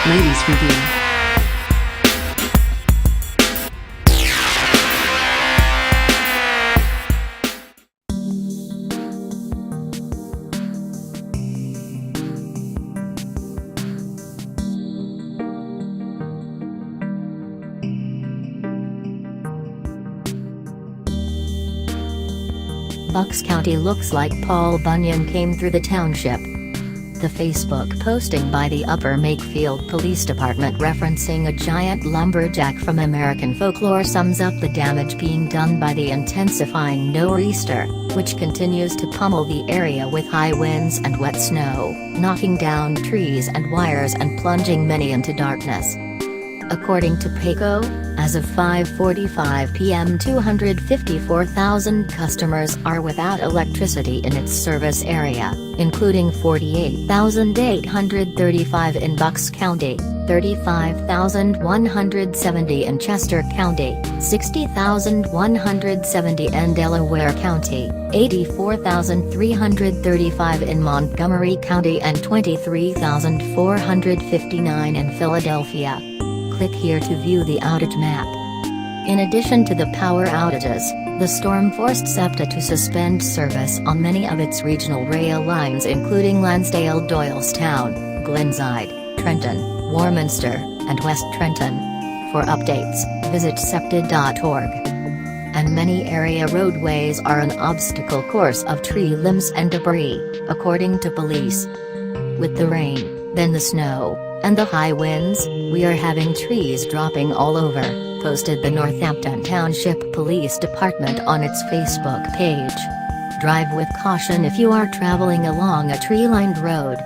Ladies Review. Bucks County looks like Paul Bunyan came through the township. The Facebook posting by the Upper Makefield Police Department referencing a giant lumberjack from American folklore sums up the damage being done by the intensifying nor'easter, which continues to pummel the area with high winds and wet snow, knocking down trees and wires and plunging many into darkness. According to Payco, as of 5:45 p.m. 254,000 customers are without electricity in its service area, including 48,835 in Bucks County, 35,170 in Chester County, 60,170 in Delaware County, 84,335 in Montgomery County and 23,459 in Philadelphia. Click here to view the outage map. In addition to the power outages, the storm forced SEPTA to suspend service on many of its regional rail lines including Lansdale, Doylestown, Glenside, Trenton, Warminster, and West Trenton. For updates, visit septa.org. And many area roadways are an obstacle course of tree limbs and debris, according to police. With the rain, then the snow, and the high winds, we are having trees dropping all over, posted the Northampton Township Police Department on its Facebook page. Drive with caution if you are traveling along a tree-lined road.